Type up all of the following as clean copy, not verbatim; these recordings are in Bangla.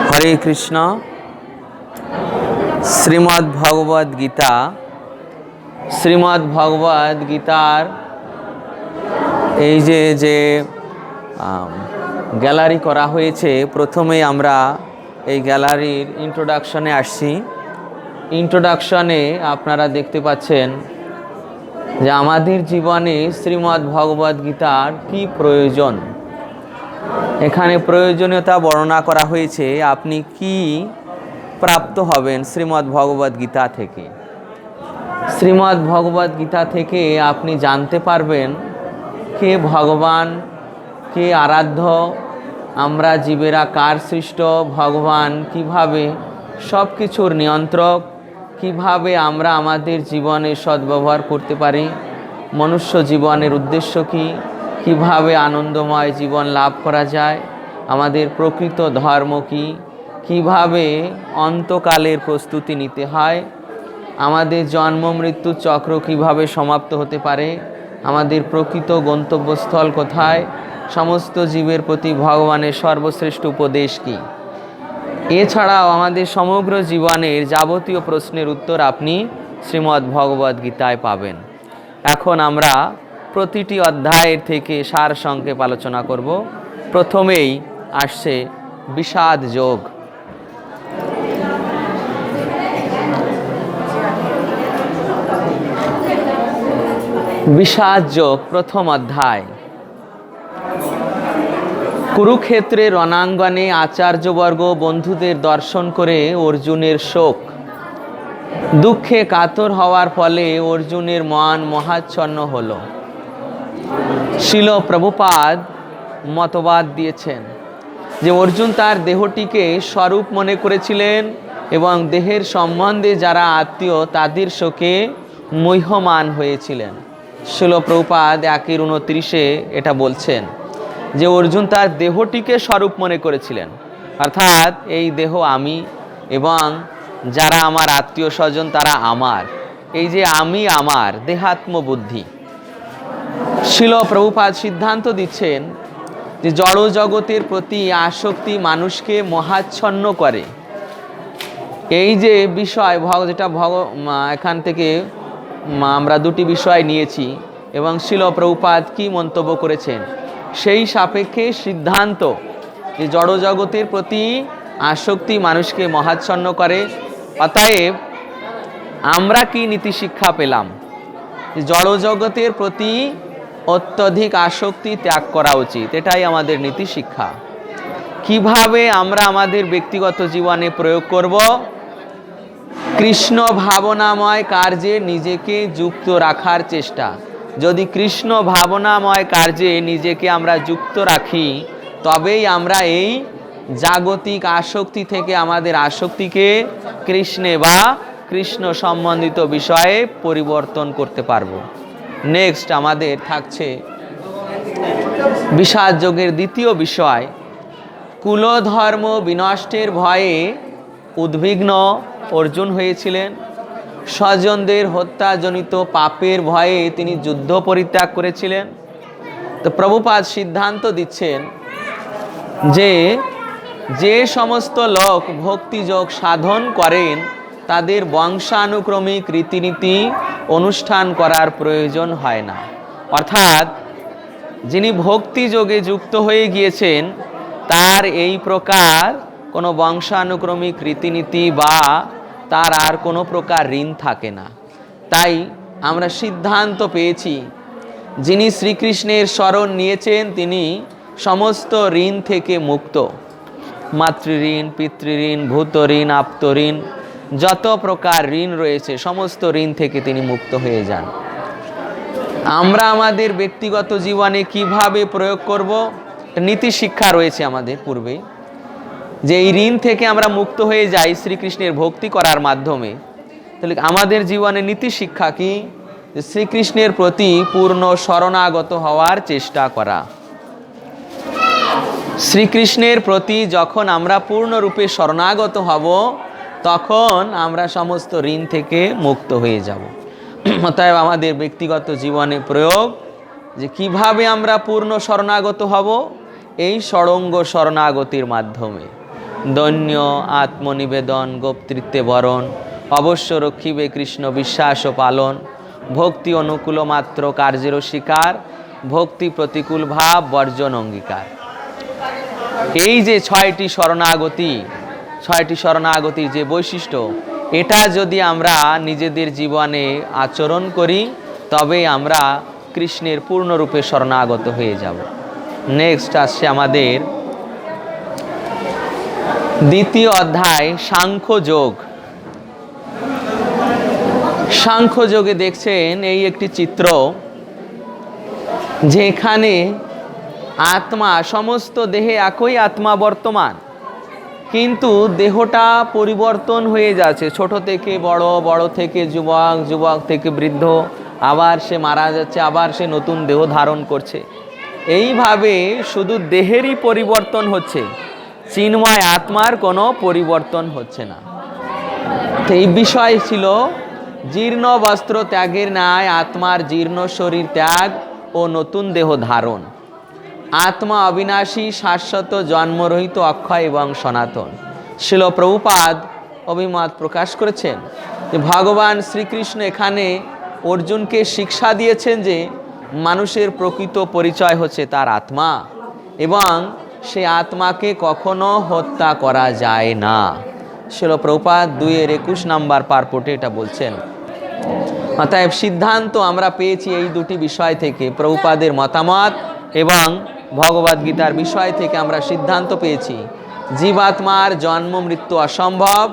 হরে কৃষ্ণ। শ্রীমদ্ ভগবদ গীতা, শ্রীমদ্ ভগবদ গীতার এই যে গ্যালারি করা হয়েছে, প্রথমেই আমরা এই গ্যালারির ইন্ট্রোডাকশনে আসছি। ইন্ট্রোডাকশনে আপনারা দেখতে পাচ্ছেন যে আমাদের জীবনে শ্রীমদ্ ভগবদ গীতার কি প্রয়োজন। এখানে প্রয়োজনীয়তা বর্ণনা করা হয়েছে, আপনি কি প্রাপ্ত হবেন শ্রীমদ্ ভগবদ গীতা থেকে। শ্রীমদ্ ভগবদ গীতা থেকে আপনি জানতে পারবেন কে ভগবান, কে আরাধ্য, আমরা জীবেরা কার সৃষ্ট, ভগবান কিভাবে সব কিছুর নিয়ন্ত্রক, কিভাবে আমরা আমাদের জীবনে সদ্ব্যবহার করতে পারি, মনুষ্য জীবনের উদ্দেশ্য কী, কিভাবে আনন্দময় জীবন লাভ করা যায়, আমাদের প্রকৃত ধর্ম কী, কিভাবে অন্তকালের প্রস্তুতি নিতে হয়, আমাদের জন্ম মৃত্যু চক্র কিভাবে সমাপ্ত হতে পারে, আমাদের প্রকৃত গন্তব্যস্থল কোথায়, সমস্ত জীবের প্রতি ভগবানের সর্বশ্রেষ্ঠ উপদেশ কী। এছাড়াও আমাদের সমগ্র জীবনের যাবতীয় প্রশ্নের উত্তর আপনি শ্রীমদ্ ভগবদ গীতায় পাবেন। এখন আমরা প্রতিটি অধ্যায়ের থেকে সার সংক্ষেপ আলোচনা করব। প্রথমেই আসছে বিষাদ যোগ। বিষাদ যোগ প্রথম অধ্যায়। কুরুক্ষেত্রের রণাঙ্গনে আচার্যবর্গ বন্ধুদের দর্শন করে অর্জুনের শোক, দুঃখে কাতর হওয়ার ফলে অর্জুনের মন মহাচ্ছন্ন হল। শিল প্রভুপাদ মতবাদ দিয়েছেন যে অর্জুন তার দেহটিকে স্বরূপ মনে করেছিলেন এবং দেহের সম্বন্ধে যারা আত্মীয় তাদের শোকে মুহ্যমান হয়েছিলেন। শিল প্রভুপাদ 1:29 এটা বলছেন যে অর্জুন তার দেহটিকে স্বরূপ মনে করেছিলেন, অর্থাৎ এই দেহ আমি এবং যারা আমার আত্মীয় স্বজন তারা আমার, এই যে আমি আমার দেহাত্ম বুদ্ধি। শিল প্রভুপাদ সিদ্ধান্ত দিচ্ছেন যে জড় জগতের প্রতি আসক্তি মানুষকে মহাচ্ছন্ন করে। এই যে বিষয় যেটা এখান থেকে আমরা দুটি বিষয় নিয়েছি এবং শিল প্রভুপাদ কি মন্তব্য করেছেন সেই সাপেক্ষে সিদ্ধান্ত যে জড় জগতের প্রতি আসক্তি মানুষকে মহাচ্ছন্ন করে। অতএব আমরা কি নীতি শিক্ষা পেলাম? জড় জগতের প্রতি অত্যধিক আসক্তি ত্যাগ করা উচিত, এটাই আমাদের নীতি শিক্ষা। কিভাবে আমরা আমাদের ব্যক্তিগত জীবনে প্রয়োগ করব? কৃষ্ণ ভাবনাময় কার্যে নিজেকে যুক্ত রাখার চেষ্টা। যদি কৃষ্ণ ভাবনাময় কার্যে নিজেকে আমরা যুক্ত রাখি, তবেই আমরা এই জাগতিক আসক্তি থেকে আমাদের আসক্তিকে কৃষ্ণে বা কৃষ্ণ সম্বন্ধিত বিষয়ে পরিবর্তন করতে পারব। নেক্সট আমাদের থাকছে বিষাদ যোগের দ্বিতীয় বিষয়। কুলধর্ম বিনষ্টের ভয়ে উদ্বিগ্ন অর্জুন হয়েছিলেন। স্বজনদের হত্যাজনিত পাপের ভয়ে তিনি যুদ্ধ পরিত্যাগ করেছিলেন। তো প্রভুপাদ সিদ্ধান্ত দিচ্ছেন যে সমস্ত লোক ভক্তিযোগ সাধন করেন তাদের বংশানুক্রমিক রীতিনীতি অনুষ্ঠান করার প্রয়োজন হয় না। অর্থাৎ যিনি ভক্তিযোগে যুক্ত হয়ে গিয়েছেন তার এই প্রকার কোনো বংশানুক্রমিক রীতিনীতি বা তার আর কোনো প্রকার ঋণ থাকে না। তাই আমরা সিদ্ধান্ত পেয়েছি যিনি শ্রীকৃষ্ণের শরণ নিয়েছেন তিনি সমস্ত ঋণ থেকে মুক্ত। মাতৃঋণ, পিতৃঋণ, ভূত ঋণ, আপ্ত ঋণ, যত প্রকার ঋণ রয়েছে সমস্ত ঋণ থেকে তিনি মুক্ত হয়ে যান। আমরা আমাদের ব্যক্তিগত জীবনে কিভাবে প্রয়োগ করব? নীতি শিক্ষা রয়েছে আমাদের পূর্বে, যে এই ঋণ থেকে আমরা মুক্ত হয়ে যাই শ্রীকৃষ্ণের ভক্তি করার মাধ্যমে। তাহলে আমাদের জীবনে নীতি শিক্ষা কি? শ্রীকৃষ্ণের প্রতি পূর্ণ শরণাগত হওয়ার চেষ্টা করা। শ্রীকৃষ্ণের প্রতি যখন আমরা পূর্ণরূপে শরণাগত হব তখন আমরা সমস্ত ঋণ থেকে মুক্ত হয়ে যাব। অতএব আমাদের ব্যক্তিগত জীবনে প্রয়োগ যে কিভাবে আমরা পূর্ণ শরণাগত হব, এই ষড়ঙ্গ শরণাগতির মাধ্যমে। দৈন্য আত্মনিবেদন গোপতৃত্বে বরণ, অবশ্য রক্ষিবে কৃষ্ণ বিশ্বাস ও পালন, ভক্তি অনুকূল মাত্র কার্যেরও স্বীকার, ভক্তি প্রতিকূল ভাব বর্জন অঙ্গীকার। এই যে ছয়টি শরণাগতির যে বৈশিষ্ট্য, এটা যদি আমরা নিজেদের জীবনে আচরণ করি তবে আমরা কৃষ্ণের পূর্ণরূপে শরণাগত হয়ে যাব। নেক্সট আসছে আমাদের দ্বিতীয় অধ্যায় সাংখ্যযোগ। সাংখ্যযোগে দেখছেন এই একটি চিত্র, যেখানে আত্মা, সমস্ত দেহে একই আত্মা বর্তমান, কিন্তু দেহটা পরিবর্তন হয়ে যাচ্ছে, ছোট থেকে বড়, বড় থেকে যুবক, যুবক থেকে বৃদ্ধ, আবার সে মারা যাচ্ছে, আবার সে নতুন দেহ ধারণ করছে। এইভাবে শুধু দেহেরই পরিবর্তন হচ্ছে, চিন্ময় আত্মার কোনো পরিবর্তন হচ্ছে না। এই বিষয় ছিল জীর্ণ বস্ত্র ত্যাগের ন্যায় আত্মার জীর্ণ শরীর ত্যাগ ও নতুন দেহ ধারণ। আত্মা অবিনাশী, শাশ্বত, জন্মরহিত, অক্ষয় এবং সনাতন। শিল প্রভুপাদ অভিমত প্রকাশ করেছেন যে ভগবান শ্রীকৃষ্ণ এখানে অর্জুনকে শিক্ষা দিয়েছেন যে মানুষের প্রকৃত পরিচয় হচ্ছে তার আত্মা, এবং সে আত্মাকে কখনো হত্যা করা যায় না। শিল প্রভুপাদ 2-21 নম্বর পার্পটে এটা বলছেন। অতএব সিদ্ধান্ত আমরা পেয়েছি এই দুটি বিষয় থেকে, প্রভুপাদের মতামত এবং ভগবদ গীতার বিষয় থেকে আমরা সিদ্ধান্ত পেয়েছি জীবাত্মার জন্ম মৃত্যু অসম্ভব,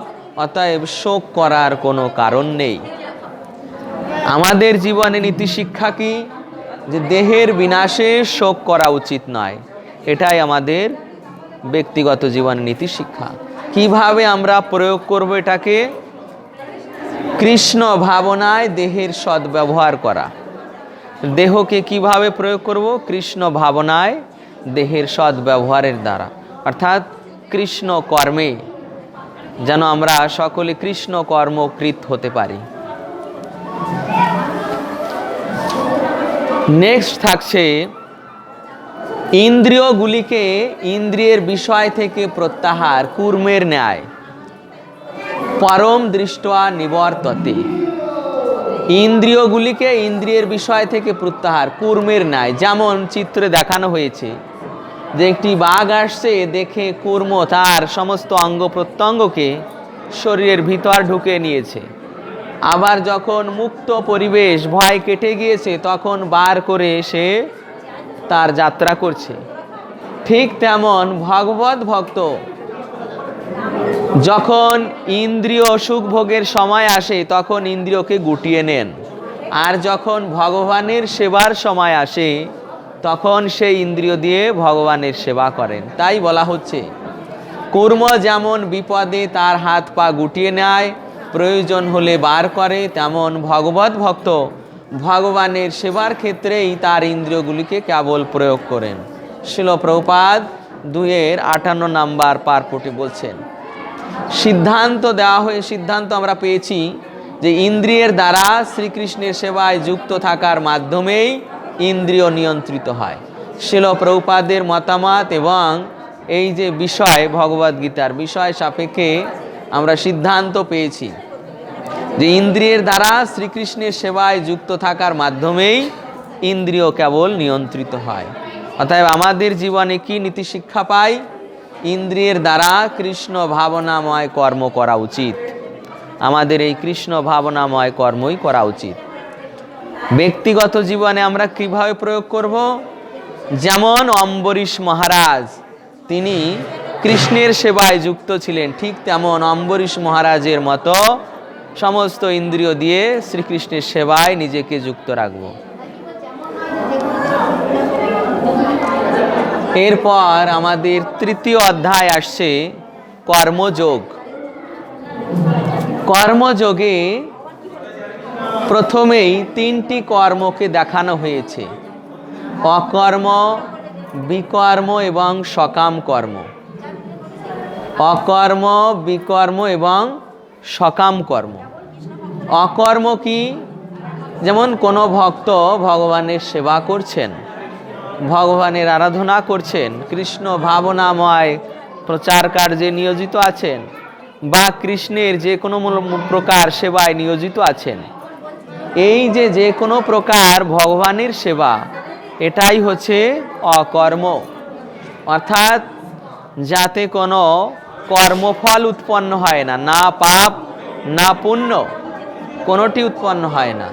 অতএব শোক করার কোনো কারণ নেই। আমাদের জীবনে নীতি শিক্ষা কি? যে দেহের বিনাশে শোক করা উচিত নয়। এটাই আমাদের ব্যক্তিগত জীবনে নীতি শিক্ষা। কিভাবে আমরা প্রয়োগ করব এটাকে? কৃষ্ণ ভাবনায় দেহের সদ্ব্যবহার করা। দেহকে কিভাবে প্রয়োগ করব? কৃষ্ণ ভাবনায় দেহের সদ্ব্যবহারের দ্বারা, অর্থাৎ কৃষ্ণ কর্মে, যেন আমরা সকলে কৃষ্ণ কর্মকৃত হতে পারি। নেক্সট থাকছে ইন্দ্রিয়গুলিকে ইন্দ্রিয়ের বিষয় থেকে প্রত্যাহার কূর্মের ন্যায় পরম দৃষ্টা নিবর্ততে। ইন্দ্রিয়গুলিকে ইন্দ্রিয়ের বিষয় থেকে প্রত্যাহার কূর্মের ন্যায়, যেমন চিত্রে দেখানো হয়েছে যে একটি বাঘ আসছে, দেখে কূর্ম তার সমস্ত অঙ্গ প্রত্যঙ্গকে শরীরের ভিতর ঢুকে নিয়েছে, আবার যখন মুক্ত পরিবেশ, ভয় কেটে গিয়েছে, তখন বার করে সে তার যাত্রা করছে। ঠিক তেমন ভগবত ভক্ত যখন ইন্দ্রিয় সুখ ভোগের সময় আসে তখন ইন্দ্রিয়কে গুটিয়ে নেন, আর যখন ভগবানের সেবার সময় আসে তখন সেই ইন্দ্রিয় দিয়ে ভগবানের সেবা করেন। তাই বলা হচ্ছে কর্ম যেমন বিপদে তার হাত পা গুটিয়ে নেয়, প্রয়োজন হলে বার করে, তেমন ভগবত ভক্ত ভগবানের সেবার ক্ষেত্রেই তার ইন্দ্রিয়গুলিকে কেবল প্রয়োগ করেন। শিল প্রভুপাদ 2-58 নম্বর পার্পটে বলছেন। সিদ্ধান্ত দেওয়া হয়ে সিদ্ধান্ত আমরা পেয়েছি যে ইন্দ্রিয়ের দ্বারা শ্রীকৃষ্ণের সেবায় যুক্ত থাকার মাধ্যমেই ইন্দ্রিয় নিয়ন্ত্রিত হয়। শিল প্রভুপাদের মতামত এবং এই যে বিষয় ভগবদ গীতার বিষয় সাপেক্ষে আমরা সিদ্ধান্ত পেয়েছি যে ইন্দ্রিয়ের দ্বারা শ্রীকৃষ্ণের সেবায় যুক্ত থাকার মাধ্যমেই ইন্দ্রিয় কেবল নিয়ন্ত্রিত হয়। অতএব আমাদের জীবনে কি নীতি শিক্ষা পাই? ইন্দ্রিয়ের দ্বারা কৃষ্ণ ভাবনাময় কর্ম করা উচিত। আমাদের এই কৃষ্ণ ভাবনাময় কর্মই করা উচিত। ব্যক্তিগত জীবনে আমরা কিভাবে প্রয়োগ করব? যেমন অম্বরীশ মহারাজ, তিনি কৃষ্ণের সেবায় যুক্ত ছিলেন, ঠিক তেমন অম্বরীশ মহারাজের মতো সমস্ত ইন্দ্রিয় দিয়ে শ্রীকৃষ্ণের সেবায় নিজেকে যুক্ত রাখব। এরপর আমাদের তৃতীয় অধ্যায় আসছে কর্মযোগ। কর্মযোগে প্রথমেই 3টি কর্মকে দেখানো হয়েছে: অকর্ম, বিকর্ম এবং সকাম কর্ম। অকর্ম, বিকর্ম এবং সকাম কর্ম। অকর্ম কি? যেমন কোনো ভক্ত ভগবানের সেবা করছেন, ভগবানের আরাধনা করছেন, কৃষ্ণ ভাবনাময় প্রচার কার্যে নিয়োজিত আছেন, বা কৃষ্ণের যে কোনো প্রকার সেবায় নিয়োজিত আছেন, এই যে কোনো প্রকার ভগবানের সেবা, এটাই হচ্ছে অকর্ম। অর্থাৎ যাতে কোনো কর্মফল উৎপন্ন হয় না, না পাপ না পুণ্য, কোনোটি উৎপন্ন হয় না।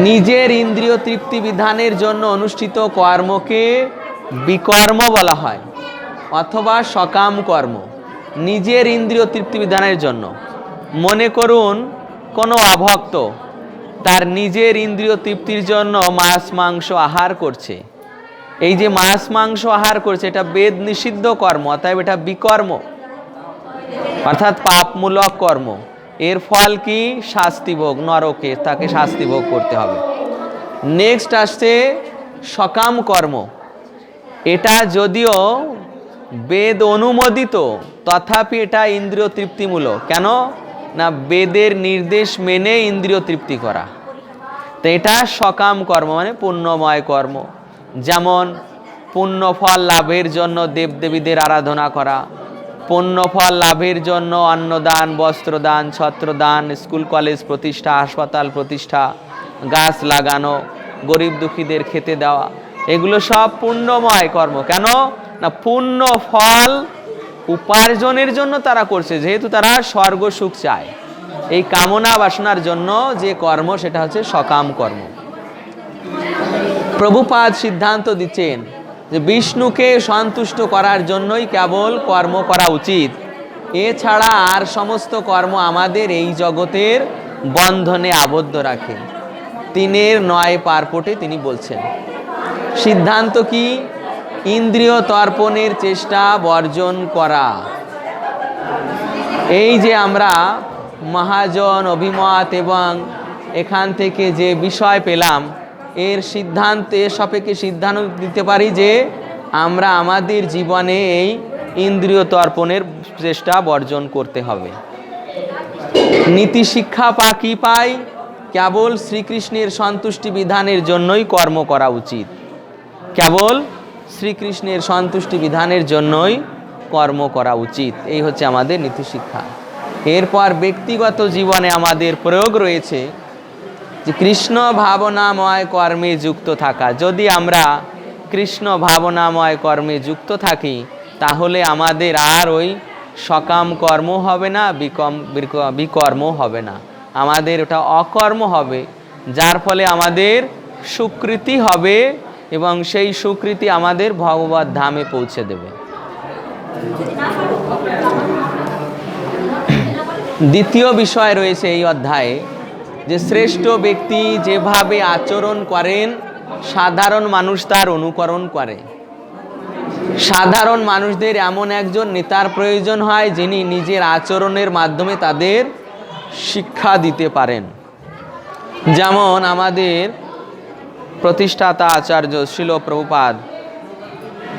নিজের ইন্দ্রিয় তৃপ্তি বিধানের জন্য অনুষ্ঠিত কর্মকে বিকর্ম বলা হয়, অথবা সকাম কর্ম। নিজের ইন্দ্রিয় তৃপ্তি বিধানের জন্য, মনে করুন কোনো অভক্ত তার নিজের ইন্দ্রিয় তৃপ্তির জন্য মাছ মাংস আহার করছে। এই যে মাছ মাংস আহার করছে, এটা বেদ নিষিদ্ধ কর্ম, অতএব এটা বিকর্ম, অর্থাৎ পাপমূলক কর্ম। এর ফল কি? শাস্তিভোগ, নরকে তাকে শাস্তিভোগ করতে হবে। নেক্সট আসছে সকাম কর্ম। এটা যদিও বেদ অনুমোদিত, তথাপি এটা ইন্দ্রিয় তৃপ্তিমূলক। কেন না? বেদের নির্দেশ মেনে ইন্দ্রিয় তৃপ্তি করা। তো এটা সকাম কর্ম, মানে পুণ্যময় কর্ম। যেমন পুণ্যফল লাভের জন্য দেবদেবীদের আরাধনা করা, পুণ্যফল লাভের জন্য অন্নদান, বস্ত্রদান, ছত্রদান, স্কুল কলেজ প্রতিষ্ঠা, হাসপাতাল প্রতিষ্ঠা, গাছ লাগানো, গরিব দুঃখীদের খেতে দেওয়া, এগুলো সব পুণ্যময় কর্ম। কেন না? পুণ্য ফল উপার্জনের জন্য তারা করছে, যেহেতু তারা স্বর্গ সুখ চায়। এই কামনা বাসনার জন্য যে কর্ম, সেটা হচ্ছে সকাম কর্ম। প্রভুপাদ সিদ্ধান্ত দিচ্ছেন যে বিষ্ণুকে সন্তুষ্ট করার জন্যই কেবল কর্ম করা উচিত, এছাড়া আর সমস্ত কর্ম আমাদের এই জগতের বন্ধনে আবদ্ধ রাখে। 3:9 পার্পটে তিনি বলছেন। সিদ্ধান্ত কি? ইন্দ্রিয় তর্পণের চেষ্টা বর্জন করা। এই যে আমরা মহাজন অভিমত এবং এখান থেকে যে বিষয় পেলাম, এর সিদ্ধান্তে সাপেক্ষে সিদ্ধান্ত দিতে পারি যে আমরা আমাদের জীবনে এই ইন্দ্রিয় তর্পণের চেষ্টা বর্জন করতে হবে। নীতি শিক্ষা কি পাই? কেবল শ্রীকৃষ্ণের সন্তুষ্টি বিধানের জন্যই কর্ম করা উচিত, কেবল শ্রীকৃষ্ণের সন্তুষ্টি বিধানের জন্যই কর্ম করা উচিত। এই হচ্ছে আমাদের নীতি শিক্ষা। এরপর ব্যক্তিগত জীবনে আমাদের প্রয়োগ রয়েছে যে কৃষ্ণ ভাবনাময় কর্মে যুক্ত থাকা। যদি আমরা কৃষ্ণ ভাবনাময় কর্মে যুক্ত থাকি, তাহলে আমাদের আর ওই সকাম কর্ম হবে না, বিকর্ম হবে না, আমাদের ওটা অকর্ম হবে, যার ফলে আমাদের সুকৃতি হবে এবং সেই সুকৃতি আমাদের ভগবত ধামে পৌঁছে দেবে। দ্বিতীয় বিষয় রয়েছে এই অধ্যায়ে যে শ্রেষ্ঠ ব্যক্তি যেভাবে আচরণ করেন, সাধারণ মানুষ তার অনুকরণ করে। সাধারণ মানুষদের এমন একজন নেতার প্রয়োজন হয় যিনি নিজের আচরণের মাধ্যমে তাদের শিক্ষা দিতে পারেন। যেমন আমাদের প্রতিষ্ঠাতা আচার্য শিল প্রভুপাদ,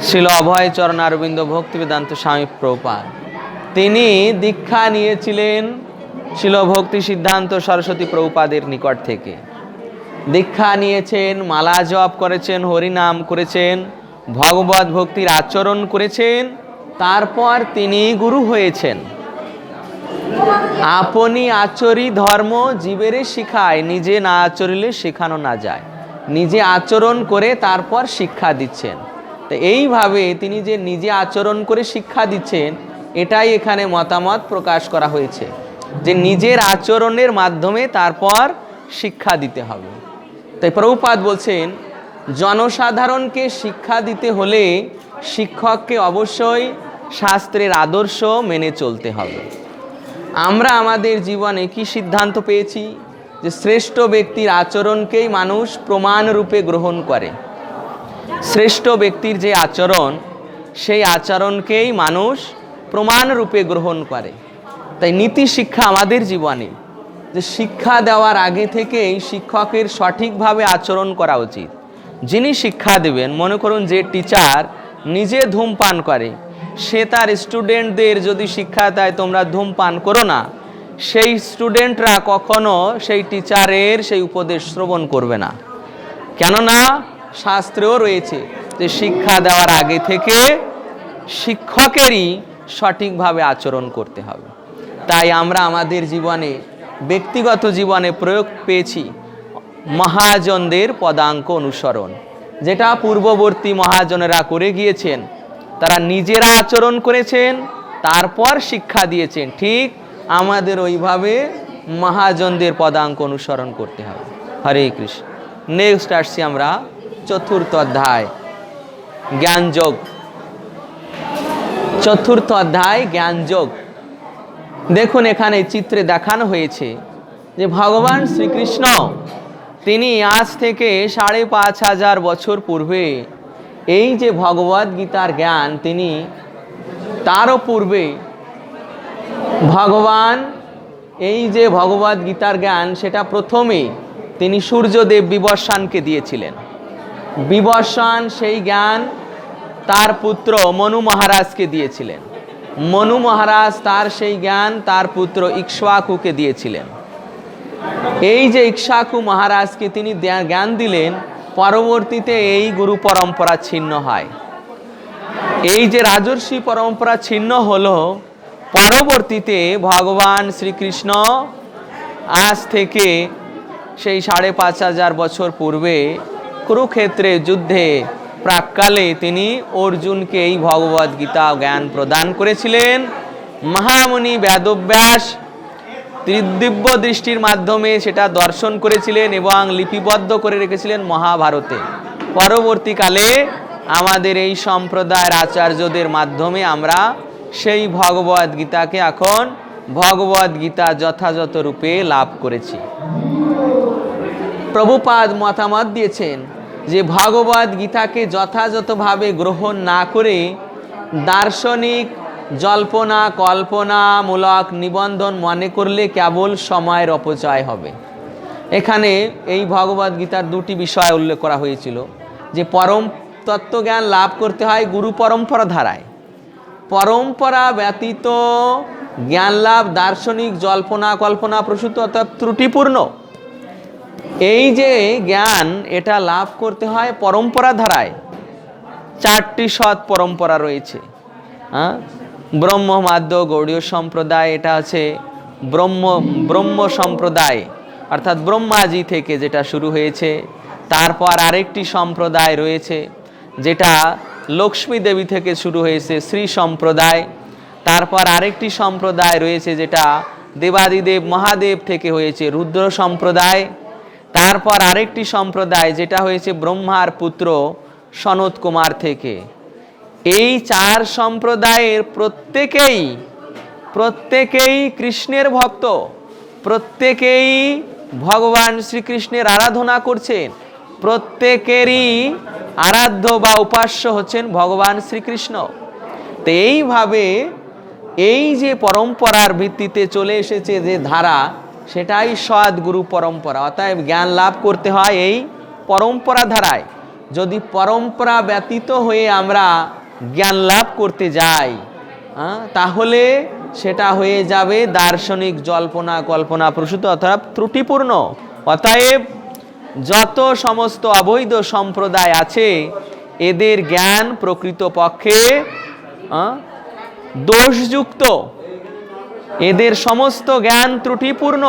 শিল অভয় চরণ অরবিন্দ ভক্তিবেদান্ত স্বামী প্রভুপাদ, তিনি দীক্ষা নিয়েছিলেন শিল ভক্তি সিদ্ধান্ত সরস্বতী প্রভুপাদের নিকট থেকে। দীক্ষা নিয়েছেন, মালা জপ করেছেন, হরিনাম করেছেন, ভগবত ভক্তির আচরণ করেছেন, তারপর তিনি গুরু হয়েছেন। আপনি আচরি ধর্ম জীবেরে শিখায়, নিজে না আচরিলে শেখানো না যায়। নিজে আচরণ করে তারপর শিক্ষা দিচ্ছেন। তো এইভাবে তিনি যে নিজে আচরণ করে শিক্ষা দিচ্ছেন, এটাই এখানে মতামত প্রকাশ করা হয়েছে যে নিজের আচরণের মাধ্যমে তারপর শিক্ষা দিতে হবে। তাই প্রভুপাদ বলছেন, জনসাধারণকে শিক্ষা দিতে হলে শিক্ষককে অবশ্যই শাস্ত্রের আদর্শ মেনে চলতে হবে। আমরা আমাদের জীবনে কি সিদ্ধান্ত পেয়েছি? যে শ্রেষ্ঠ ব্যক্তির আচরণকেই মানুষ প্রমাণ রূপে গ্রহণ করে। শ্রেষ্ঠ ব্যক্তির যে আচরণ, সেই আচরণকেই মানুষ প্রমাণ রূপে গ্রহণ করে। তাই নীতি শিক্ষা আমাদের জীবনে যে শিক্ষা দেওয়ার আগে থেকেই শিক্ষকের সঠিকভাবে আচরণ করা উচিত। যিনি শিক্ষা দেবেন, মনে করুন যে টিচার নিজে ধূমপান করে, সে তার স্টুডেন্টদের যদি শিক্ষা দেয় তোমরা ধূমপান করো না, সেই স্টুডেন্টরা কখনো সেই টিচারের সেই উপদেশ শ্রবণ করবে না। কেননা শাস্ত্রেও রয়েছে যে শিক্ষা দেওয়ার আগে থেকে শিক্ষকেরই সঠিকভাবে আচরণ করতে হবে। তাই আমরা আমাদের জীবনে, ব্যক্তিগত জীবনে প্রয়োগ পেয়েছি মহাজনদের পদাঙ্ক অনুসরণ, যেটা পূর্ববর্তী মহাজনেরা করে গিয়েছেন। তারা নিজেরা আচরণ করেছেন, তারপর শিক্ষা দিয়েছেন। ঠিক আমাদের ওইভাবে মহাজনদের পদাঙ্ক অনুসরণ করতে হবে। হরে কৃষ্ণ। নেক্সট আসছি আমরা চতুর্থ অধ্যায় জ্ঞানযোগ। চতুর্থ অধ্যায় জ্ঞানযোগ। দেখুন এখানে চিত্রে দেখানো হয়েছে যে ভগবান শ্রীকৃষ্ণ তিনি আজ থেকে ৫,৫০০ বছর পূর্বে এই যে ভগবদ গীতার জ্ঞান, তিনি তারও পূর্বে ভগবান এই যে ভগবদ গীতার জ্ঞান সেটা প্রথমে তিনি সূর্যদেব বিবস্বানকে দিয়েছিলেন। বিবস্বান সেই জ্ঞান তার পুত্র মনু মহারাজকে দিয়েছিলেন। মনু মহারাজ তার সেই জ্ঞান তার পুত্র ইক্ষ্বাকুকে দিয়েছিলেন। এই যে ইক্ষ্বাকু মহারাজকে তিনি জ্ঞান দিলেন, পরবর্তীতে এই গুরু পরম্পরা ছিন্ন হয়। এই যে রাজর্ষি পরম্পরা ছিন্ন হলো, পরবর্তীতে ভগবান শ্রীকৃষ্ণ আজ থেকে সেই ৫,৫০০ বছর পূর্বে কুরুক্ষেত্রে যুদ্ধে প্রাক্কালে তিনি অর্জুনকে এই ভগবদ গীতা জ্ঞান প্রদান করেছিলেন। মহামুনি বেদব্যাস ত্রিদিব্য দৃষ্টির মাধ্যমে সেটা দর্শন করেছিলেন এবং লিপিবদ্ধ করে রেখেছিলেন মহাভারতে। পরবর্তীকালে আমাদের এই সম্প্রদায়ের আচার্যদের মাধ্যমে আমরা সেই ভগবদ গীতাকে এখন ভগবদ গীতা যথাযথ রূপে লাভ করেছি। প্রভুপাদ মতামত দিয়েছেন যে ভগবদ গীতাকে যথাযথভাবে গ্রহণ না করে দার্শনিক জল্পনা কল্পনামূলক নিবন্ধন মনে করলে কেবল সময়ের অপচয় হবে। এখানে এই ভগবদ গীতার দুটি বিষয় উল্লেখ করা হয়েছিল যে পরম তত্ত্বজ্ঞান লাভ করতে হয় গুরু পরম্পরা ধারায়। পরম্পরা ব্যতীত জ্ঞান লাভ দার্শনিক জল্পনা কল্পনা প্রসূত অর্থাৎ ত্রুটিপূর্ণ। এই যে জ্ঞান এটা লাভ করতে হয় পরম্পরা ধারায়। 4টি সৎ পরম্পরা রয়েছে। ব্রহ্মমাদ্য গৌড়ীয় সম্প্রদায়, এটা আছে ব্রহ্ম সম্প্রদায় অর্থাৎ ব্রহ্মাজি থেকে যেটা শুরু হয়েছে। তারপর আরেকটি সম্প্রদায় রয়েছে যেটা লক্ষ্মী দেবী থেকে শুরু হয়েছে, শ্রী সম্প্রদায়। তারপর আরেকটি সম্প্রদায় রয়েছে যেটা দেবাদিদেব মহাদেব থেকে হয়েছে, রুদ্র সম্প্রদায়। তারপর আরেকটি সম্প্রদায় যেটা হয়েছে ব্রহ্মার পুত্র সনত কুমার থেকে। এই 4 সম্প্রদায়ের প্রত্যেকেই কৃষ্ণের ভক্ত, প্রত্যেকেই ভগবান শ্রীকৃষ্ণের আরাধনা করছেন, প্রত্যেকেরই আরাধ্য বা উপাস্য হচ্ছেন ভগবান শ্রীকৃষ্ণ। তো এইভাবে এই যে পরম্পরার ভিত্তিতে চলে এসেছে যে ধারা, সেটাই সদ্গুরু পরম্পরা। অতএব জ্ঞান লাভ করতে হয় এই পরম্পরা ধারায়। যদি পরম্পরা ব্যতীত হয়ে আমরা জ্ঞান লাভ করতে যাই, তাহলে সেটা হয়ে যাবে দার্শনিক জল্পনা কল্পনা প্রসূত অর্থাৎ ত্রুটিপূর্ণ। অতএব যত সমস্ত অবৈধ সম্প্রদায় আছে, এদের জ্ঞান প্রকৃতপক্ষে দোষযুক্ত, এদের সমস্ত জ্ঞান ত্রুটিপূর্ণ,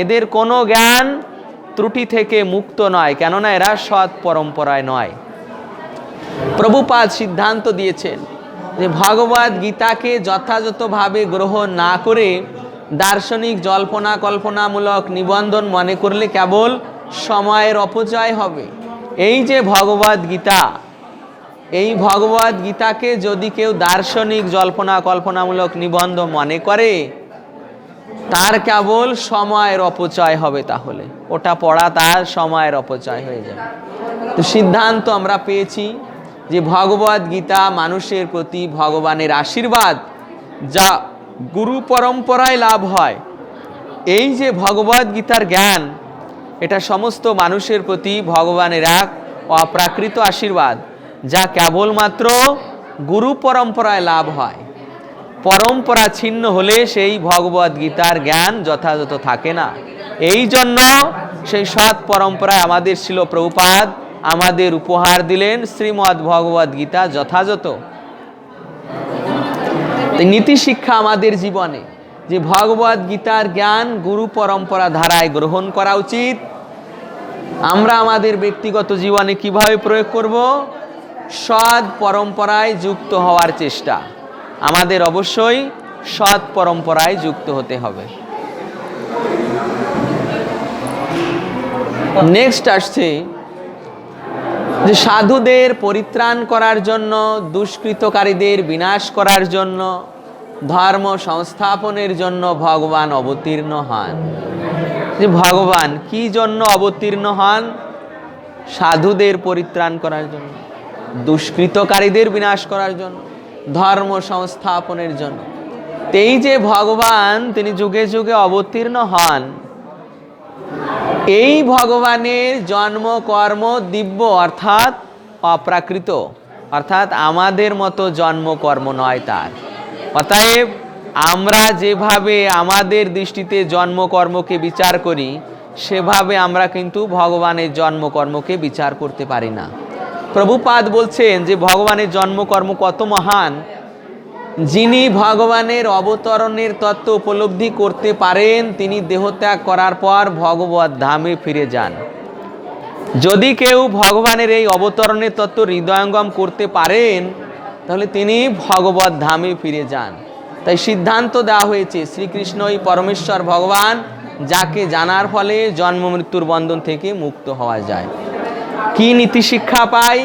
এদের কোনো জ্ঞান ত্রুটি থেকে মুক্ত নয়, কেননা এরা সৎ পরম্পরায় নয়। প্রভুপাদ সিদ্ধান্ত দিয়েছেন যে ভগবদ গীতাকে যথাযথভাবে গ্রহণ না করে দার্শনিক জল্পনা কল্পনামূলক নিবন্ধন মনে করলে কেবল সময়ের অপচয় হবে। এই যে ভগবদ গীতা, এই ভগবদ গীতাকে যদি কেউ দার্শনিক জল্পনা কল্পনামূলক নিবন্ধ মনে করে, তার কেবল সময়ের অপচয় হবে। তাহলে ওটা পড়া তার সময়ের অপচয় হয়ে যাবে। তো সিদ্ধান্ত আমরা পেয়েছি যে ভগবদ গীতা মানুষের প্রতি ভগবানের আশীর্বাদ, যা গুরু পরম্পরায় লাভ হয়। এই যে ভগবদ গীতার জ্ঞান, এটা সমস্ত মানুষের প্রতি ভগবানের এক অপ্রাকৃত আশীর্বাদ, যা কেবলমাত্র গুরু পরম্পরায় লাভ হয়। পরম্পরা ছিন্ন হলে সেই ভগবদ গীতার জ্ঞান যথাযথ থাকে না। এই জন্য সেই সৎ পরম্পরায় আমাদের ছিল প্রভুপাদ আমাদের উপহার দিলেন শ্রীমদ্ ভগবদ্ গীতা যথাযথ। নীতি শিক্ষা আমাদের জীবনে যে ভগবদ্ গীতার জ্ঞান গুরু পরম্পরা ধারায় গ্রহণ করা উচিত। আমরা আমাদের ব্যক্তিগত জীবনে কিভাবে প্রয়োগ করব? সৎ পরম্পরায় যুক্ত হওয়ার চেষ্টা। আমাদের অবশ্যই সৎ পরম্পরায় যুক্ত হতে হবে। নেক্সট আসছে যে সাধুদের পরিত্রাণ করার জন্য, দুষ্কৃতকারীদের বিনাশ করার জন্য, ধর্ম সংস্থাপনের জন্য ভগবান অবতীর্ণ হন। যে ভগবান কি জন্য অবতীর্ণ হন? সাধুদের পরিত্রাণ করার জন্য, দুষ্কৃতকারীদের বিনাশ করার জন্য, ধর্ম সংস্থাপনের জন্য। এই যে ভগবান তিনি যুগে যুগে অবতীর্ণ হন, এই ভগবানের জন্ম কর্ম দিব্য অর্থাৎ অপ্রাকৃত, অর্থাৎ আমাদের মতো জন্ম কর্ম নয় তার। অতএব আমরা যেভাবে আমাদের দৃষ্টিতে জন্মকর্মকে বিচার করি, সেভাবে আমরা কিন্তু ভগবানের জন্মকর্মকে বিচার করতে পারি না। প্রভুপাদ বলছেন যে ভগবানের জন্মকর্ম কত মহান। যিনি ভগবানের অবতরণের তত্ত্ব উপলব্ধি করতে পারেন, তিনি দেহত্যাগ করার পর ভগবত ধামে ফিরে যান। যদি কেউ ভগবানের এই অবতরণের তত্ত্ব হৃদয়ঙ্গম করতে পারেন, তাহলে তিনি ভগবত ধামে ফিরে যান। তাই সিদ্ধান্ত দেওয়া হয়েছে শ্রীকৃষ্ণই পরমেশ্বর ভগবান, যাকে জানার ফলে জন্ম মৃত্যুর বন্ধন থেকে মুক্ত হওয়া যায়। কি নীতি শিক্ষা পাই?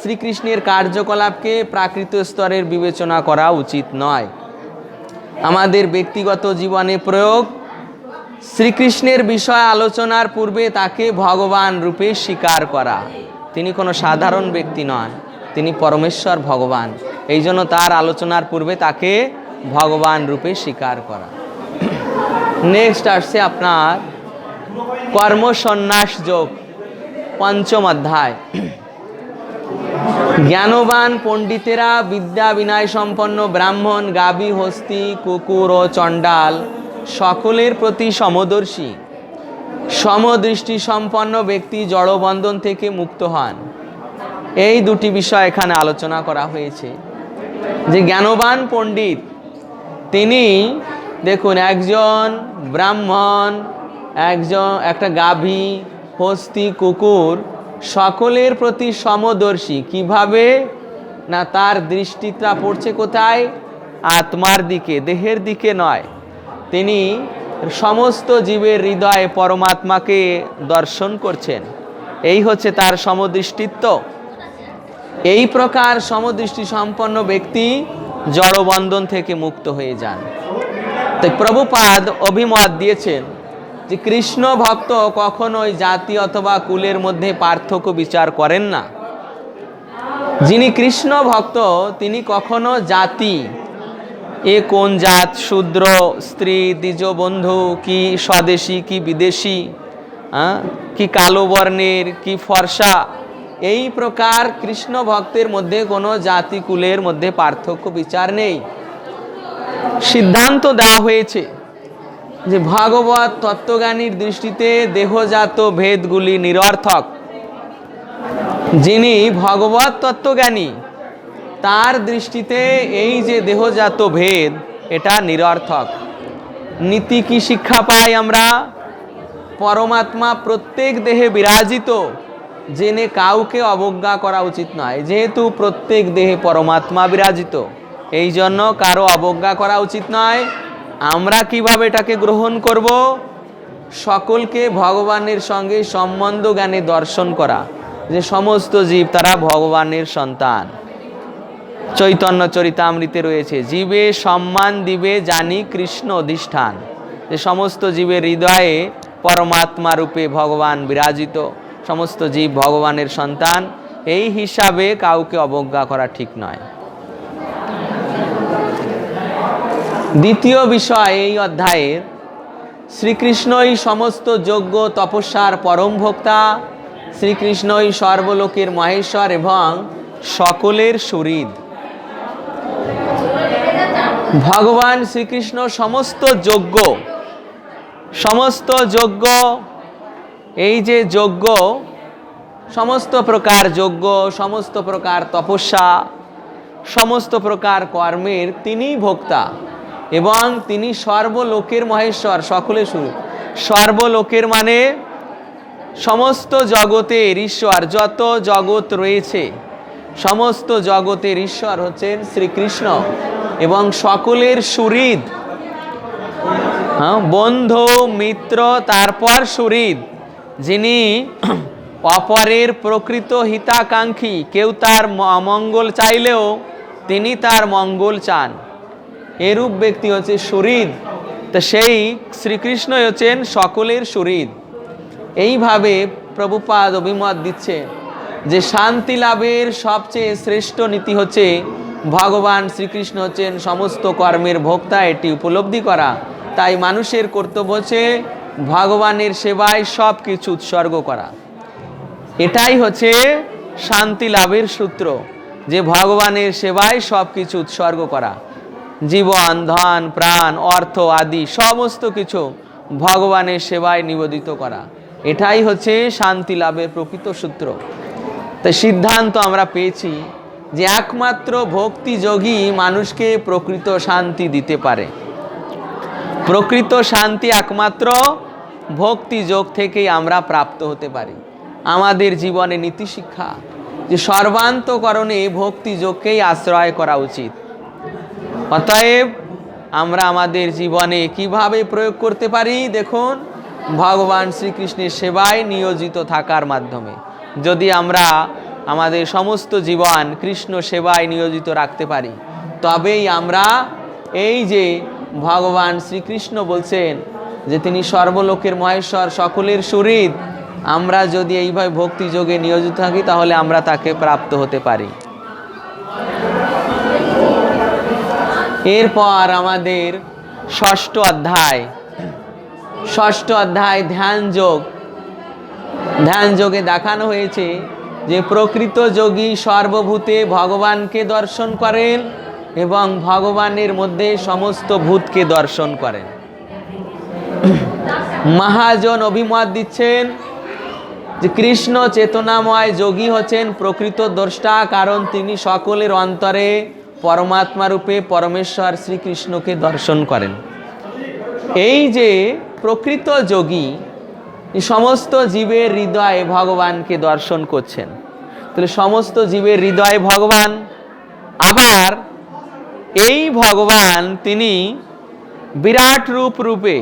শ্রীকৃষ্ণের কার্যকলাপকে প্রাকৃত স্তরের বিবেচনা করা উচিত নয়। আমাদের ব্যক্তিগত জীবনে প্রয়োগ, শ্রীকৃষ্ণের বিষয় আলোচনার পূর্বে তাকে ভগবান রূপে স্বীকার করা। তিনি কোনো সাধারণ ব্যক্তি নন, তিনি পরমেশ্বর ভগবান। এই জন্য তার আলোচনার পূর্বে তাকে ভগবান রূপে স্বীকার করা। নেক্সট আসছে আপনার কর্ম সন্ন্যাস যোগ, পঞ্চম অধ্যায়। জ্ঞানবান পণ্ডিতেরা বিদ্যা বিনয় সম্পন্ন ব্রাহ্মণ, গাভী, হস্তি, কুকুর ও চণ্ডাল সকলের প্রতি সমদর্শী, সমদৃষ্টি সম্পন্ন ব্যক্তি জড়বন্ধন থেকে মুক্ত হন। এই দুটি বিষয় এখানে আলোচনা করা হয়েছে। যে জ্ঞানবান পণ্ডিত, তিনি দেখুন একজন ব্রাহ্মণ, একটা গাভী, হস্তি, কুকুর সকলের প্রতি সমদর্শী। কিভাবে না, তার দৃষ্টিটা পড়ছে কোথায়? আত্মার দিকে, দেহের দিকে নয়। তিনি সমস্ত জীবের হৃদয়ে পরমাত্মাকে দর্শন করছেন। এই হচ্ছে তার সমদৃষ্টিত্ব। এই প্রকার সমদৃষ্টি সম্পন্ন ব্যক্তি জড়বন্ধন থেকে মুক্ত হয়ে যান। তাই প্রভুপাদ অভিমত দিয়েছেন যে কৃষ্ণ ভক্ত কখনোই জাতি অথবা কুলের মধ্যে পার্থক্য বিচার করেন না। যিনি কৃষ্ণ ভক্ত তিনি কখনো জাতি, এ কোন জাত, শূদ্র, স্ত্রী, দ্বিজবন্ধু, কি স্বদেশী কি বিদেশি, কি কালো বর্ণের কি ফর্সা, এই প্রকার কৃষ্ণ ভক্তের মধ্যে কোনো জাতি কুলের মধ্যে পার্থক্য বিচার নেই। সিদ্ধান্ত দেওয়া হয়েছে যে ভাগবত তত্ত্বজ্ঞানীর দৃষ্টিতে দেহজাত ভেদগুলি নিরর্থক। যিনি ভগবত তত্ত্বজ্ঞানী তার দৃষ্টিতে এই যে দেহজাত ভেদ, এটা নিরর্থক। নীতি কি শিক্ষা পাই আমরা? পরমাত্মা প্রত্যেক দেহে বিরাজিত, জেনে কাউকে অবজ্ঞা করা উচিত নয়। যেহেতু প্রত্যেক দেহে পরমাত্মা বিরাজিত, এই জন্য কারো অবজ্ঞা করা উচিত নয়। আমরা কিভাবে এটাকে গ্রহণ করব? সকলকে ভগবানের সঙ্গে সম্বন্ধ জ্ঞানে দর্শন করা, যে সমস্ত জীব তারা ভগবানের সন্তান। চৈতন্য চরিতামৃতে রয়েছে, জীবে সম্মান দিবে জানি কৃষ্ণ অধিষ্ঠান। যে সমস্ত জীবের হৃদয়ে পরমাত্মা রূপে ভগবান বিরাজিত, সমস্ত জীব ভগবানের সন্তান। এই হিসাবে কাউকে অবজ্ঞা করা ঠিক নয়। দ্বিতীয় বিষয় এই অধ্যায়ের, শ্রীকৃষ্ণই সমস্ত যজ্ঞ তপস্যার পরম ভোক্তা, শ্রীকৃষ্ণই সর্বলোকের মহেশ্বর এবং সকলের সুহৃদ। ভগবান শ্রীকৃষ্ণ সমস্ত যজ্ঞ, এই যে যজ্ঞ, সমস্ত প্রকার যজ্ঞ, সমস্ত প্রকার তপস্যা, সমস্ত প্রকার কর্মের তিনিই ভোক্তা এবং তিনি সর্বলোকের মহেশ্বর, সকলের শুরু। সর্বলোকের মানে সমস্ত জগতের ঈশ্বর, যত জগৎ রয়েছে সমস্ত জগতের ঈশ্বর হচ্ছেন শ্রীকৃষ্ণ এবং সকলের সুহৃদ, বন্ধু মিত্র, তারপর সুহৃদ, যিনি অপরের প্রকৃত হিতাকাঙ্ক্ষী। কেউ তার মঙ্গল চাইলেও তিনি তার মঙ্গল চান, এরূপ ব্যক্তি হচ্ছে সুহৃদ। তো সেই শ্রীকৃষ্ণই হচ্ছেন সকলের সুহৃদ। এইভাবে প্রভুপাদ অভিমত দিচ্ছে যে শান্তি লাভের সবচেয়ে শ্রেষ্ঠ নীতি হচ্ছে ভগবান শ্রীকৃষ্ণ হচ্ছেন সমস্ত কর্মের ভোক্তা, এটি উপলব্ধি করা। তাই মানুষের কর্তব্য হচ্ছে ভগবানের সেবায় সব কিছু উৎসর্গ করা। এটাই হচ্ছে শান্তি লাভের সূত্র, যে ভগবানের সেবায় সব কিছু উৎসর্গ করা, জীবন, ধন, প্রাণ, অর্থ আদি সমস্ত কিছু ভগবানের সেবায় নিবেদিত করা। এটাই হচ্ছে শান্তি লাভের প্রকৃত সূত্র। তাই সিদ্ধান্ত আমরা পেয়েছি যে একমাত্র ভক্তিযোগী মানুষকে প্রকৃত শান্তি দিতে পারে। প্রকৃত শান্তি একমাত্র ভক্তিযোগ থেকেই আমরা প্রাপ্ত হতে পারি। আমাদের জীবনে নীতি শিক্ষা যে সর্বান্তকরণে ভক্তিযোগকেই আশ্রয় করা উচিত। অতএব আমরা আমাদের জীবনে কিভাবে প্রয়োগ করতে পারি? দেখুন, ভগবান শ্রীকৃষ্ণের সেবায় নিয়োজিত থাকার মাধ্যমে যদি আমরা আমাদের সমস্ত জীবন কৃষ্ণ সেবায় নিয়োজিত রাখতে পারি, তবেই আমরা এই যে ভগবান শ্রীকৃষ্ণ বলছেন যে তিনি সর্বলোকের মহেশ্বর, সকলের সুহৃদ, আমরা যদি এইভাবে ভক্তিযোগে নিয়োজিত থাকি তাহলে আমরা তাকে প্রাপ্ত হতে পারি। এরপর আমাদের ষষ্ঠ অধ্যায় ধ্যান যোগ। ধ্যান যোগে দেখানো হয়েছে যে প্রকৃত যোগী সর্বভূতে ভগবানকে দর্শন করেন এবং ভগবানের মধ্যে সমস্ত ভূতকে দর্শন করেন। মহাজন অভিমত দিচ্ছেন যে কৃষ্ণ চেতনাময় যোগী হচ্ছেন প্রকৃত দ্রষ্টা, কারণ তিনি সকলের অন্তরে পরমাত্মা রূপে পরমেশ্বর শ্রীকৃষ্ণকে দর্শন করেন। এই যে প্রকৃত যোগী সমস্ত জীবের হৃদয়ে ভগবানকে দর্শন করছেন, তাহলে সমস্ত জীবের হৃদয়ে ভগবান, আবার এই ভগবান তিনি বিরাট রূপে,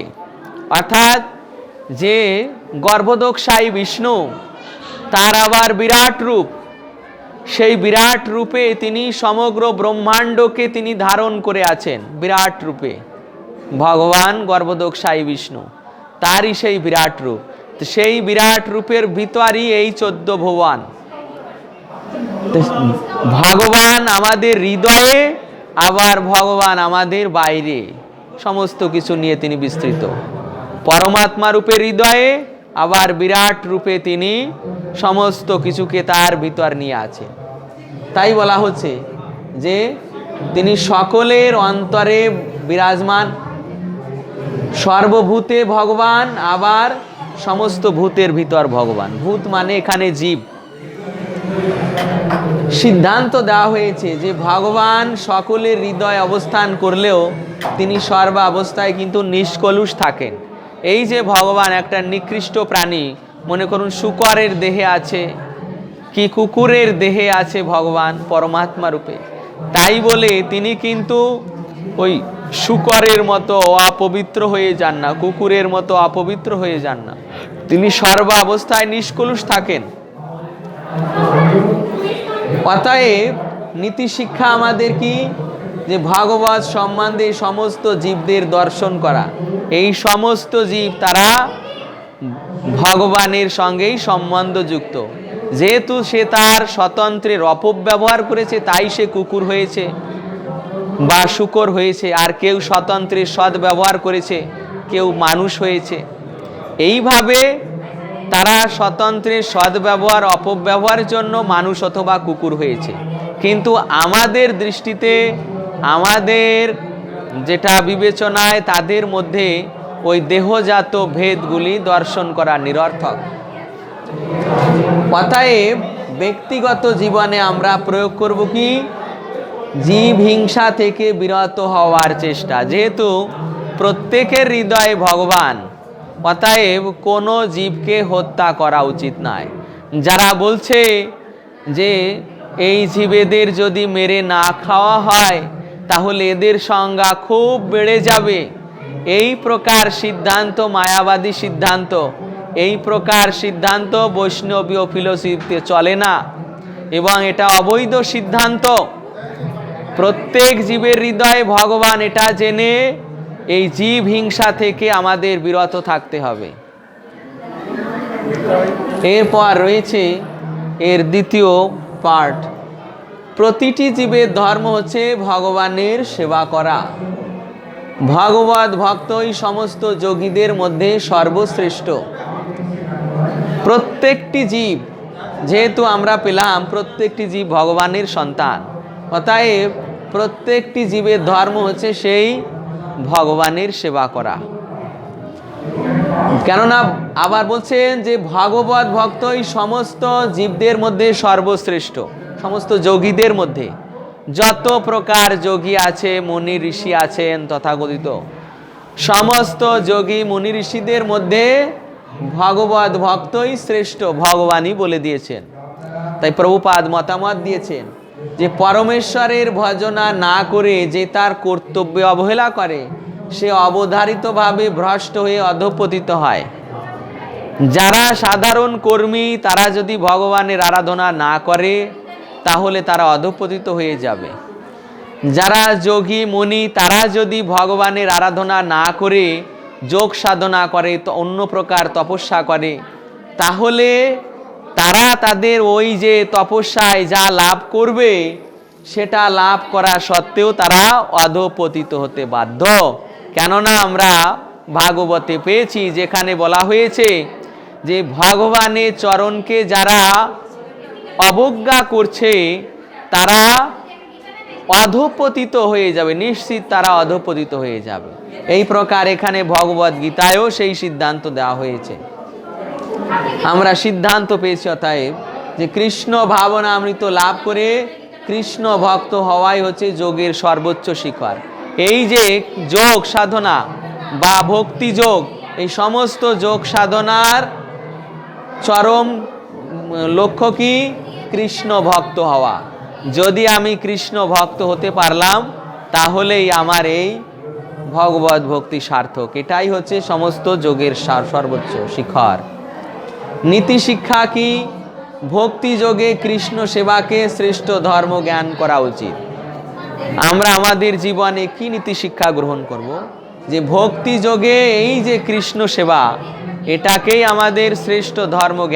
অর্থাৎ যে গর্ভদোকসায়ী বিষ্ণু তার আবার বিরাট রূপ, সেই বিরাট রূপে তিনি সমগ্র ব্রহ্মাণ্ডকে তিনি ধারণ করে আছেন। বিরাট রূপে ভগবান গর্ভদোকসায়ী বিষ্ণু, তারই সেই বিরাট রূপ। সেই বিরাট রূপের ভিতরই এই 14 ভুবন। ভগবান আমাদের হৃদয়ে, আবার ভগবান আমাদের বাইরে, সমস্ত কিছু নিয়ে তিনি বিস্তৃত। পরমাত্মা রূপে হৃদয়ে, আবার বিরাট রূপে তিনি সমস্ত কিছুকে তার ভিতর নিয়ে আছেন। তাই বলা হচ্ছে যে তিনি সকলের অন্তরে বিরাজমান, সর্বভূতে ভগবান, আবার সমস্ত ভূতের ভিতর ভগবান। ভূত মানে এখানে জীব। সিদ্ধান্ত দেওয়া হয়েছে যে ভগবান সকলের হৃদয়ে অবস্থান করলেও তিনি সর্বাবস্থায় কিন্তু নিষ্কলুষ থাকেন। এই যে ভগবান একটা নিকৃষ্ট প্রাণী, মনে করুন শূকরের দেহে আছে কি কুকুরের দেহে আছে ভগবান পরমাত্মা রূপে, তাই বলে তিনি কিন্তু ওই শূকরের মতো অপবিত্র হয়ে যান না, কুকুরের মতো অপবিত্র হয়ে যান না, তিনি সর্বাবস্থায় নিষ্কলুষ থাকেন। অতএব নীতি শিক্ষা আমাদের কি? যে ভাগবত সম্বন্ধে সমস্ত জীবদের দর্শন করা। এই সমস্ত জীব তারা ভগবানের সঙ্গেই সম্বন্ধযুক্ত। যেহেতু সে তার স্বতন্ত্রের অপব্যবহার করেছে, তাই সে কুকুর হয়েছে বা শূকর হয়েছে, আর কেউ স্বতন্ত্রের সদ্ব্যবহার করেছে, কেউ মানুষ হয়েছে। এইভাবে তারা স্বতন্ত্রের সদ্ব্যবহার অপব্যবহারের জন্য মানুষ অথবা কুকুর হয়েছে। কিন্তু আমাদের দৃষ্টিতে, আমাদের যেটা বিবেচনায়, তাদের মধ্যে ওই দেহজাত ভেদগুলি দর্শন করা নিরর্থক। অতএব ব্যক্তিগত জীবনে আমরা প্রয়োগ করব কি, জীব হিংসা থেকে বিরত হওয়ার চেষ্টা। যেহেতু প্রত্যেকের হৃদয়ে ভগবান, অতএব কোনো জীবকে হত্যা করা উচিত নয়। যারা বলছে যে এই জীবেদের যদি মেরে না খাওয়া হয় তাহলে এদের সংখ্যা খুব বেড়ে যাবে, এই প্রকার সিদ্ধান্ত মায়াবাদী সিদ্ধান্ত, এই প্রকার সিদ্ধান্ত বৈষ্ণবীয় ফিলোসফিতে চলে না এবং এটা অবৈধ সিদ্ধান্ত। প্রত্যেক জীবের হৃদয়ে ভগবান, এটা জেনে এই জীব হিংসা থেকে আমাদের বিরত থাকতে হবে। এরপর রয়েছে এর দ্বিতীয় পার্ট। প্রতিটি জীবের ধর্ম হচ্ছে ভগবানের সেবা করা। ভগবত ভক্তই সমস্ত যোগীদের মধ্যে সর্বশ্রেষ্ঠ। প্রত্যেকটি জীব, যেহেতু আমরা পেলাম প্রত্যেকটি জীব ভগবানের সন্তান, অতএব প্রত্যেকটি জীবের ধর্ম হচ্ছে সেই ভগবানের সেবা করা। কেননা আবার বলছেন যে ভগবত ভক্তই সমস্ত জীবদের মধ্যে সর্বশ্রেষ্ঠ। সমস্ত যোগীদের মধ্যে যত প্রকার যোগী আছে, মুনি ঋষি আছেন তথাকথিত, সমস্ত যোগী মুনি ঋষিদের মধ্যে ভগবত ভক্তই শ্রেষ্ঠ, ভগবানই বলে দিয়েছেন। তাই প্রভুপাদ মতামত দিয়েছেন যে পরমেশ্বরের ভজনা না করে যে তার কর্তব্যে অবহেলা করে সে অবধারিতভাবে ভ্রষ্ট হয়ে অধঃপতিত হয়। যারা সাধারণ কর্মী তারা যদি ভগবানের আরাধনা না করে তাহলে তারা অধঃপতিত হয়ে যাবে। যারা যোগী মুনি তারা যদি ভগবানের আরাধনা না করে যোগ সাধনা করে, তো অন্য প্রকার তপস্যা করে, তাহলে তারা তাদের ওই যে তপস্যায় যা লাভ করবে সেটা লাভ করা সত্ত্বেও তারা অধঃপতিত হতে বাধ্য। কেননা আমরা ভাগবতে পেয়েছি যেখানে বলা হয়েছে যে ভগবানের চরণকে যারা অবজ্ঞা করছে তারা অধঃপতিত হয়ে যাবে, নিশ্চিত তারা অধঃপতিত হয়ে যাবে। এই প্রকার এখানে ভগবত গীতায়ও সেই সিদ্ধান্ত দেওয়া হয়েছে। আমরা সিদ্ধান্ত পেয়েছি অতএব যে কৃষ্ণ ভাবনামৃত লাভ করে কৃষ্ণ ভক্ত হওয়াই হচ্ছে যোগের সর্বোচ্চ শিখর। এই যে যোগ সাধনা বা ভক্তি যোগ, এই সমস্ত যোগ সাধনার চরম লক্ষ্য কি? কৃষ্ণ ভক্ত হওয়া। যদি আমি কৃষ্ণ ভক্ত হতে পারলাম তাহলেই আমার এই ভগবত ভক্তি সার্থক। এটাই হচ্ছে সমস্ত যোগের সর্বোচ্চ শিখর। নীতি শিক্ষা কি? ভক্তি যোগে কৃষ্ণ সেবাকে শ্রেষ্ঠ ধর্ম জ্ঞান করা উচিত। আমরা আমাদের জীবনে কি নীতি শিক্ষা গ্রহণ করব? যে ভক্তি যোগে এই যে কৃষ্ণ সেবা, এটাকেই আমাদের শ্রেষ্ঠ ধর্ম জ্ঞান